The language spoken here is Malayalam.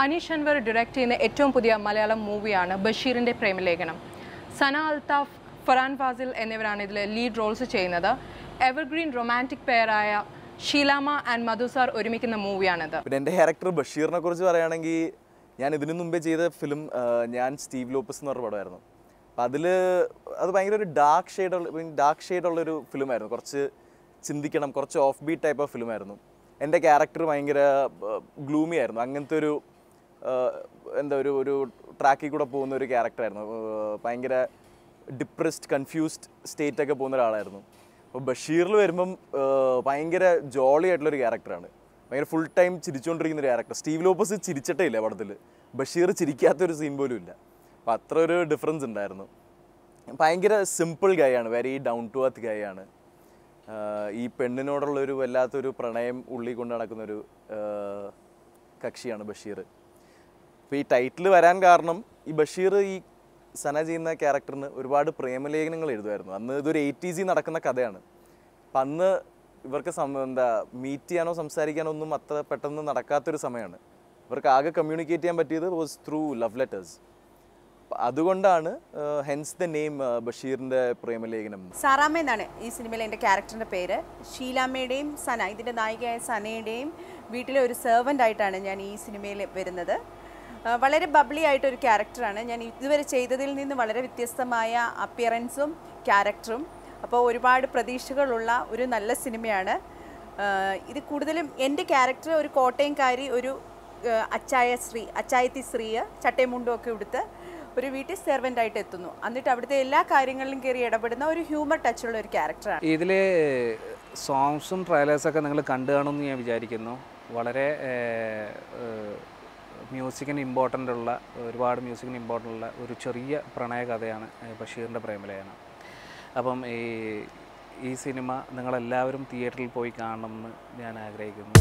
അനീഷ് അൻവർ ഡയറക്റ്റ് ചെയ്യുന്ന ഏറ്റവും പുതിയ മലയാളം മൂവിയാണ് ബഷീറിൻ്റെ പ്രേമലേഖനം. സന അൽത്താഫ്, ഫറാൻ ഫാസിൽ എന്നിവരാണ് ഇതിൽ ലീഡ് റോൾസ് ചെയ്യുന്നത്. എവർഗ്രീൻ റൊമാൻറ്റിക് പെയറായ ഷീലാമ ആൻഡ് മധു സാർ ഒരുമിക്കുന്ന മൂവിയാണിത്. പിന്നെ എൻ്റെ ക്യാരക്ടർ ബഷീറിനെ കുറിച്ച് പറയുകയാണെങ്കിൽ ഞാൻ ഇതിനു മുമ്പേ ചെയ്ത ഫിലിം ഞാൻ സ്റ്റീവ് ലോപ്പസ് എന്ന് പറഞ്ഞ പടമായിരുന്നു. അപ്പം അത് ഭയങ്കര ഒരു ഡാർക്ക് ഷെയ്ഡുള്ളൊരു ഫിലിമായിരുന്നു. കുറച്ച് ചിന്തിക്കണം, കുറച്ച് ഓഫ് ബീറ്റ് ടൈപ്പ് ഓഫ് ഫിലിമായിരുന്നു. എൻ്റെ ക്യാരക്ടർ ഭയങ്കര ഗ്ലൂമി ആയിരുന്നു. അങ്ങനത്തെ ഒരു ഒരു ട്രാക്കിൽ കൂടെ പോകുന്ന ഒരു ക്യാരക്ടറായിരുന്നു. ഭയങ്കര ഡിപ്രസ്ഡ്, കൺഫ്യൂസ്ഡ് സ്റ്റേറ്റൊക്കെ പോകുന്ന ഒരാളായിരുന്നു. അപ്പോൾ ബഷീറിൽ വരുമ്പം ഭയങ്കര ജോളി ആയിട്ടുള്ളൊരു ക്യാരക്ടറാണ്. ഭയങ്കര ഫുൾ ടൈം ചിരിച്ചുകൊണ്ടിരിക്കുന്ന ഒരു ക്യാരക്ടർ. സ്റ്റീവ് ലോപ്പസ് ചിരിച്ചിട്ടേ ഇല്ല പടത്തിൽ. ബഷീർ ചിരിക്കാത്തൊരു സീൻ പോലും ഇല്ല. അപ്പോൾ അത്ര ഒരു ഡിഫറൻസ് ഉണ്ടായിരുന്നു. ഭയങ്കര സിമ്പിൾ ഗായാണ്, വെരി ഡൗൺ ടു എർത്ത് ഗായാണ്. ഈ പെണ്ണിനോടുള്ളൊരു വല്ലാത്തൊരു പ്രണയം ഉള്ളിൽ കൊണ്ട് നടക്കുന്നൊരു കക്ഷിയാണ് ബഷീർ. അപ്പോൾ ഈ ടൈറ്റിൽ വരാൻ കാരണം ഈ ബഷീർ ഈ സന ചെയ്യുന്ന ക്യാരക്ടറിന് ഒരുപാട് പ്രേമലേഖനങ്ങൾ എഴുതുമായിരുന്നു. അന്ന് ഇതൊരു 80s നടക്കുന്ന കഥയാണ്. അപ്പം അന്ന് ഇവർക്ക് മീറ്റ് ചെയ്യാനോ സംസാരിക്കാനോ ഒന്നും അത്ര പെട്ടെന്ന് നടക്കാത്തൊരു സമയമാണ്. ഇവർക്ക് ആകെ കമ്മ്യൂണിക്കേറ്റ് ചെയ്യാൻ പറ്റിയത് വാസ് ത്രൂ ലവ് ലെറ്റേഴ്സ്. അതുകൊണ്ടാണ് ഹെൻസ് ദ നെയിം ബഷീറിൻ്റെ പ്രേമലേഖനം. സാറാമ്മ എന്നാണ് ഈ സിനിമയിലെ എൻ്റെ ക്യാരക്ടറിൻ്റെ പേര്. ഷീലാമ്മയുടെയും സന, ഇതിൻ്റെ നായികയായ സനയുടെയും വീട്ടിലെ ഒരു സെർവൻ്റ് ആയിട്ടാണ് ഞാൻ ഈ സിനിമയിൽ വരുന്നത്. വളരെ ബബ്ലി ആയിട്ടൊരു ക്യാരക്ടറാണ്. ഞാൻ ഇതുവരെ ചെയ്തതിൽ നിന്ന് വളരെ വ്യത്യസ്തമായ അപ്പിയറൻസും ക്യാരക്ടറും. അപ്പോൾ ഒരുപാട് പ്രതീക്ഷകളുള്ള ഒരു നല്ല സിനിമയാണ് ഇത്. കൂടുതലും എൻ്റെ ക്യാരക്ടർ ഒരു കോട്ടയംകാരി, ഒരു അച്ചായത്തി സ്ത്രീ, ചട്ടയും മുണ്ടും ഒക്കെ ഉടുത്ത് ഒരു വീട്ടിൽ സെർവൻ്റായിട്ട് എത്തുന്നു. എന്നിട്ട് അവിടുത്തെ എല്ലാ കാര്യങ്ങളിലും കയറി ഇടപെടുന്ന ഒരു ഹ്യൂമർ ടച്ചുള്ള ഒരു ക്യാരക്ടറാണ്. ഇതിലെ സോങ്സും ട്രailersൊക്കെ നിങ്ങൾ കണ്ടു കാണുമെന്ന് ഞാൻ വിചാരിക്കുന്നു. വളരെ ഒരുപാട് മ്യൂസിക്കിന് ഇമ്പോർട്ടൻ്റ് ഉള്ള ഒരു ചെറിയ പ്രണയ കഥയാണ് ബഷീറിൻ്റെ പ്രേമലേഖനം. അപ്പം ഈ സിനിമ നിങ്ങളെല്ലാവരും തിയേറ്ററിൽ പോയി കാണണമെന്ന് ഞാൻ ആഗ്രഹിക്കുന്നു.